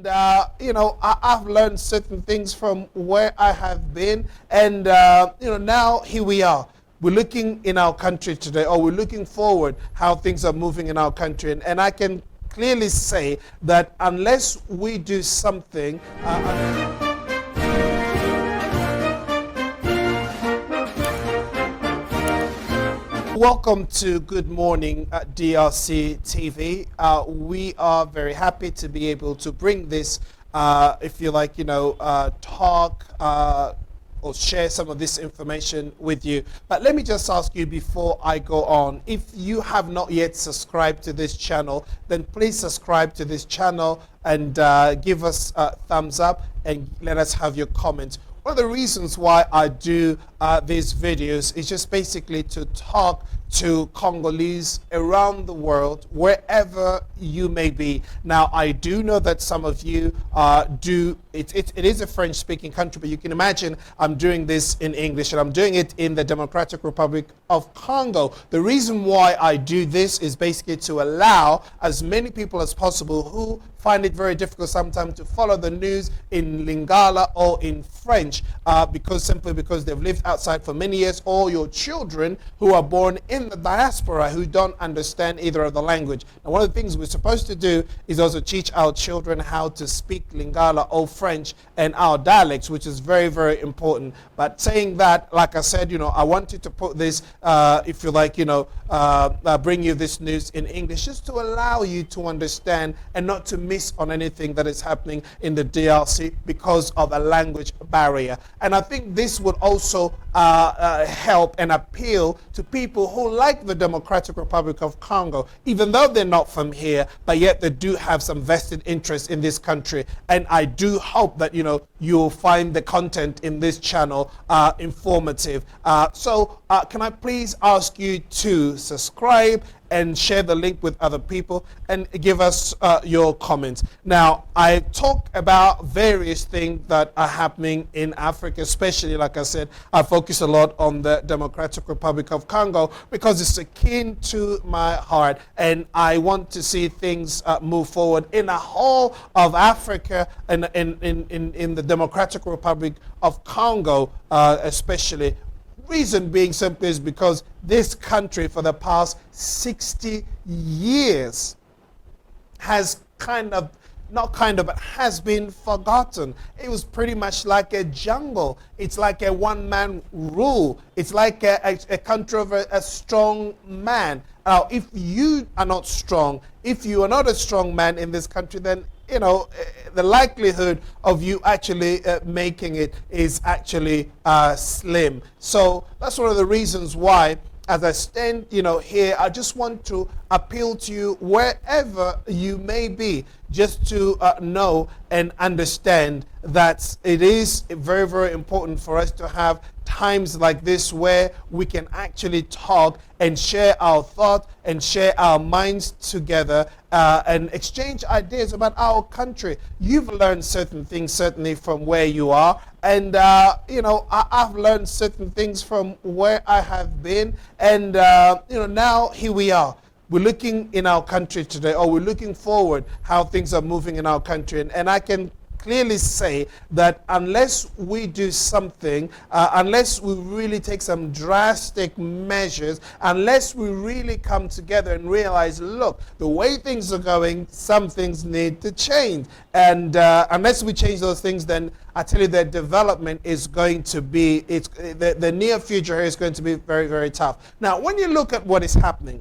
And, I've learned certain things from where I have been. And, now here we are. We're looking in our country today, or we're looking forward how things are moving in our country. And I can clearly say that unless we do something, welcome to Good Morning DRC TV. We are very happy to be able to bring this, if you like, talk or share some of this information with you. But let me just ask you before I go on, if you have not yet subscribed to this channel, then please subscribe to this channel and give us a thumbs up and let us have your comments. One of the reasons why I do these videos is just basically to talk to Congolese around the world, wherever you may be. Now, I do know that some of you it is a French-speaking country, but you can imagine I'm doing this in English, and I'm doing it in the Democratic Republic of Congo. The reason why I do this is basically to allow as many people as possible who find it very difficult sometimes to follow the news in Lingala or in French, simply because they've lived outside for many years, or your children who are born in the diaspora who don't understand either of the language. Now, one of the things we're supposed to do is also teach our children how to speak Lingala or French and our dialects, which is very, very important. But saying that, like I said, I wanted to put this, if you like, bring you this news in English, just to allow you to understand and not to miss on anything that is happening in the DRC because of a language barrier. And I think this would also help and appeal to people who like the Democratic Republic of Congo, even though they're not from here, but yet they do have some vested interest in this country. And I do hope that, you'll find the content in this channel informative. So can I please ask you to subscribe and share the link with other people and give us your comments. Now, I talk about various things that are happening in Africa, especially, like I said, I focus a lot on the Democratic Republic of Congo because it's akin to my heart, and I want to see things move forward in the whole of Africa and in the Democratic Republic of Congo, especially. Reason being simply is because this country for the past 60 years has has been forgotten. It was pretty much like a jungle. It's like a one-man rule. It's like a country of a strong man. Now, if you are not strong, if you are not a strong man in this country, then the likelihood of you actually making it is actually slim. So that's one of the reasons why, as I stand, here, I just want to appeal to you wherever you may be, just to know and understand that it is very, very important for us to have times like this where we can actually talk and share our thoughts and share our minds together and exchange ideas about our country. You've learned certain things certainly from where you are, and I've learned certain things from where I have been, and now here we are. We're looking in our country today, or we're looking forward how things are moving in our country, and I can clearly say that unless we do something, unless we really take some drastic measures, unless we really come together and realize, look, the way things are going, some things need to change. And unless we change those things, then I tell you that development is going to be, the near future here is going to be very, very tough. Now, when you look at what is happening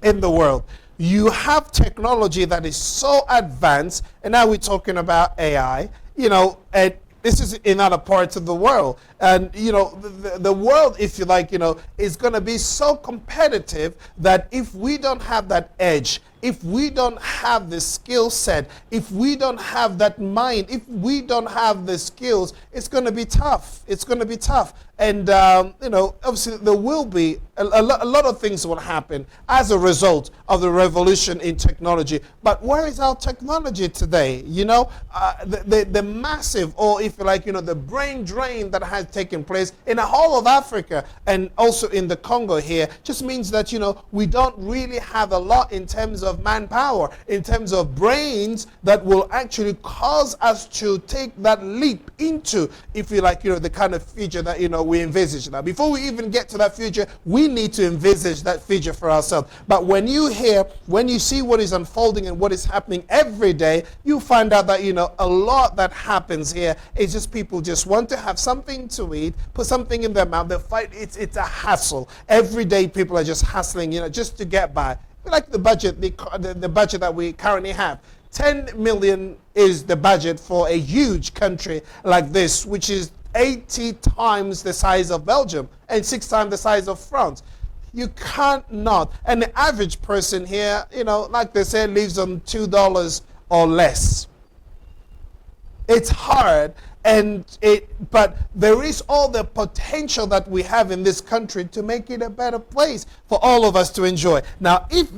in the world, you have technology that is so advanced, and now we're talking about AI, and this is in other parts of the world. And, the world, if you like, is going to be so competitive that if we don't have that edge, if we don't have the skill set, if we don't have that mind, if we don't have the skills, it's going to be tough. It's going to be tough. And, obviously there will be a lot of things will happen as a result of the revolution in technology. But where is our technology today? The massive, or if you like, the brain drain that has taken place in the whole of Africa and also in the Congo here just means that, we don't really have a lot in terms of manpower, in terms of brains that will actually cause us to take that leap into, if you like, the kind of future that, we envisage. Now, before we even get to that future, we need to envisage that future for ourselves. But when you see what is unfolding and what is happening every day, you find out that, a lot that happens here is just people just want to have something to eat, put something in their mouth. They fight. It's a hassle. Every day people are just hustling, just to get by. Like the budget, the budget that we currently have. 10 million is the budget for a huge country like this, which is 80 times the size of Belgium and 6 times the size of France. You can't not. And the average person here, like they say, lives on $2 or less. It's hard, but there is all the potential that we have in this country to make it a better place for all of us to enjoy. Now, if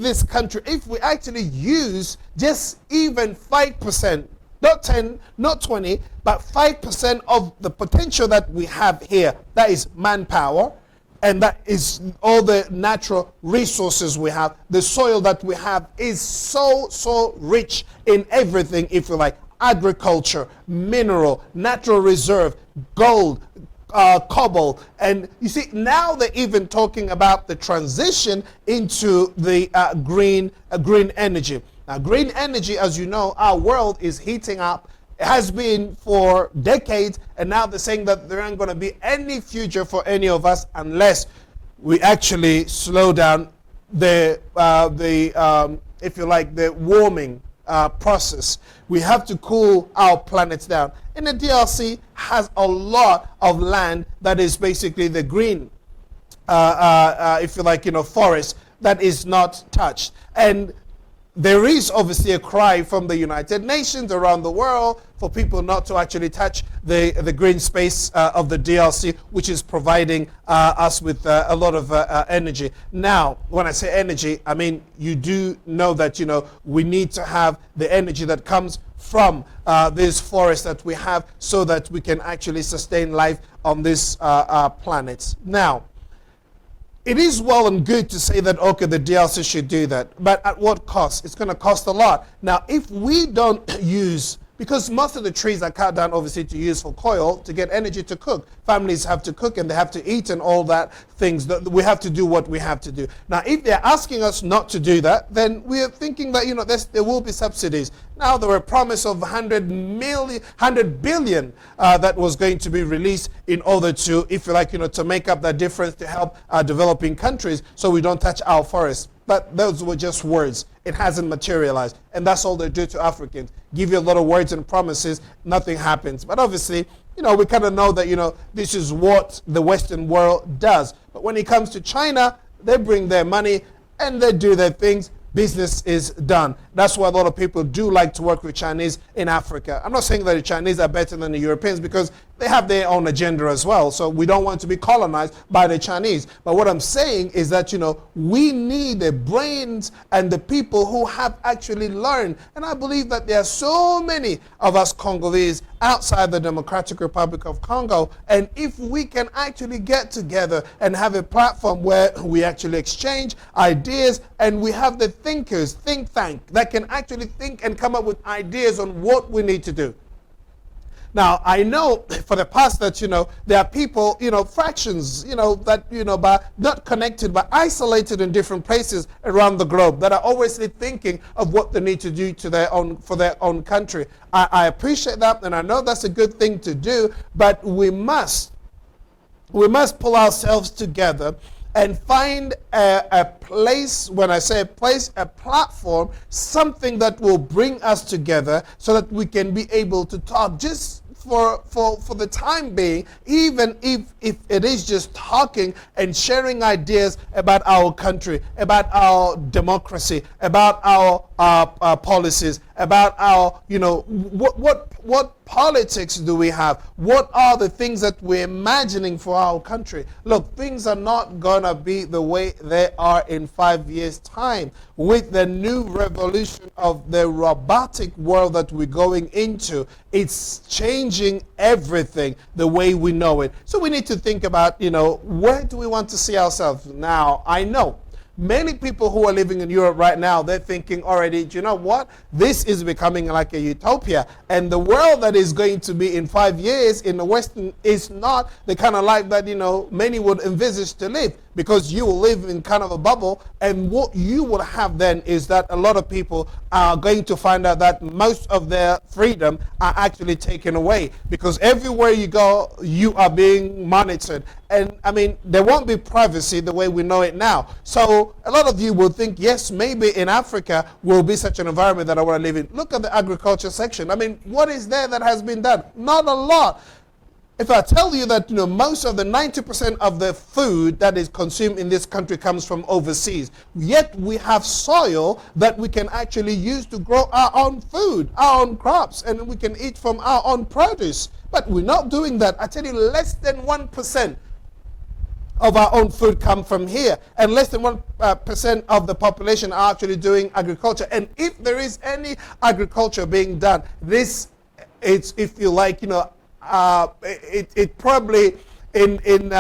we actually use just even 5%, not 10, not 20, but 5% of the potential that we have here, that is manpower, and that is all the natural resources we have. The soil that we have is so rich in everything, if you like. Agriculture, mineral, natural reserve, gold, cobalt. And you see, now they're even talking about the transition into the green energy. Now, green energy, as you know, our world is heating up. It has been for decades, and now they're saying that there ain't going to be any future for any of us unless we actually slow down the if you like, the warming process. We have to cool our planets down. And the DRC has a lot of land that is basically the green, if you like, forest that is not touched. And there is obviously a cry from the United Nations around the world for people not to actually touch the green space of the DRC, which is providing us with a lot of energy. Now, when I say energy, I mean you do know that we need to have the energy that comes from this forest that we have, so that we can actually sustain life on this planet. Now, it is well and good to say that, okay, the DRC should do that, but at what cost? It's going to cost a lot. Now, if we don't use, because most of the trees are cut down obviously to use for coal, to get energy to cook. Families have to cook and they have to eat and all that things. That we have to do what we have to do. Now, if they're asking us not to do that, then we are thinking that there will be subsidies. Now, there were a promise of 100 billion that was going to be released in order to, if you like, to make up that difference, to help developing countries so we don't touch our forests. But those were just words. It hasn't materialized. And that's all they do to Africans. Give you a lot of words and promises, nothing happens. But obviously, we kind of know that, this is what the Western world does. But when it comes to China, they bring their money and they do their things. Business is done. That's why a lot of people do like to work with Chinese in Africa. I'm not saying that the Chinese are better than the Europeans, because they have their own agenda as well. So we don't want to be colonized by the Chinese. But what I'm saying is that, we need the brains and the people who have actually learned. And I believe that there are so many of us Congolese outside the Democratic Republic of Congo. And if we can actually get together and have a platform where we actually exchange ideas, and we have the think tank that can actually think and come up with ideas on what we need to do. Now, I know for the past that, there are people, fractions, that, but not connected, but isolated in different places around the globe, that are always thinking of what they need to do for their own country. I appreciate that, and I know that's a good thing to do, but we must pull ourselves together and find a place. When I say a place, a platform, something that will bring us together so that we can be able to talk just for the time being, even if it is just talking and sharing ideas about our country, about our democracy, about our policies, about our, what politics do we have? What are the things that we're imagining for our country? Look, things are not going to be the way they are in 5 years' time. With the new revolution of the robotic world that we're going into, it's changing everything the way we know it. So we need to think about, where do we want to see ourselves? Now, I know Many people who are living in Europe right now, they're thinking already, do you know what? This is becoming like a utopia. And the world that is going to be in 5 years in the Western is not the kind of life that, many would envisage to live, because you will live in kind of a bubble. And what you will have then is that a lot of people are going to find out that most of their freedom are actually taken away, because everywhere you go, you are being monitored. And I mean, there won't be privacy the way we know it now. So a lot of you will think, yes, maybe in Africa will be such an environment that I want to live in. Look at the agriculture section. I mean, what is there that has been done? Not a lot. If I tell you that most of the 90% of the food that is consumed in this country comes from overseas, yet we have soil that we can actually use to grow our own food, our own crops, and we can eat from our own produce. But we're not doing that. I tell you, less than 1% of our own food come from here, and less than 1% of the population are actually doing agriculture. And if there is any agriculture being done, this is, if you like, it probably in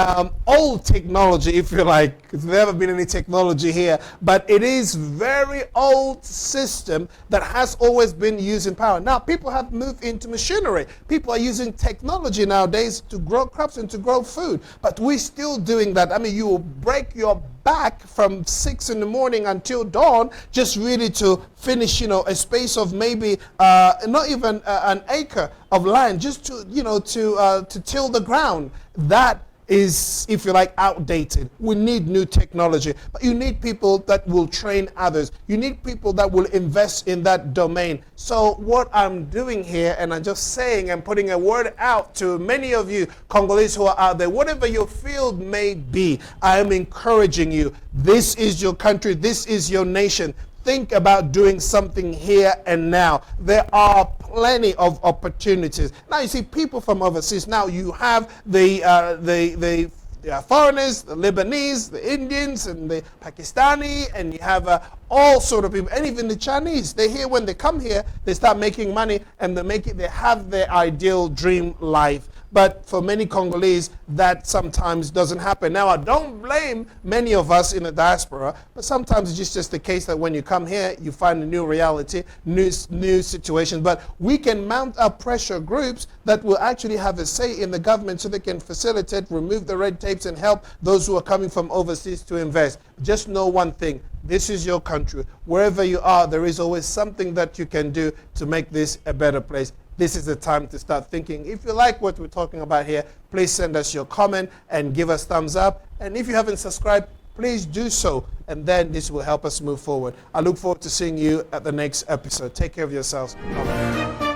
old technology, if you like. There's never been any technology here, but it is very old system that has always been using power. Now people have moved into machinery. People are using technology nowadays to grow crops and to grow food, but we're still doing that. I mean, you will break your back from 6 in the morning until dawn just really to finish a space of maybe not even an acre of land, just to to till the ground. That is, if you like, outdated. We need new technology, but you need people that will train others. You need people that will invest in that domain. So what I'm doing here, and I'm just saying and putting a word out to many of you Congolese who are out there, whatever your field may be, I am encouraging you. This is your country. This is your nation. Think about doing something here and now. There are plenty of opportunities. Now you see people from overseas. Now you have the foreigners, the Lebanese, the Indians, and the Pakistani, and you have all sort of people, and even the Chinese. They here, when they come here, they start making money, and they have their ideal dream life. But for many Congolese, that sometimes doesn't happen. Now, I don't blame many of us in the diaspora, but sometimes it's just the case that when you come here, you find a new reality, new situations. But we can mount up pressure groups that will actually have a say in the government, so they can facilitate, remove the red tapes, and help those who are coming from overseas to invest. Just know one thing. This is your country. Wherever you are, there is always something that you can do to make this a better place. This is the time to start thinking. If you like what we're talking about here, please send us your comment and give us thumbs up. And if you haven't subscribed, please do so. And then this will help us move forward. I look forward to seeing you at the next episode. Take care of yourselves. Bye-bye.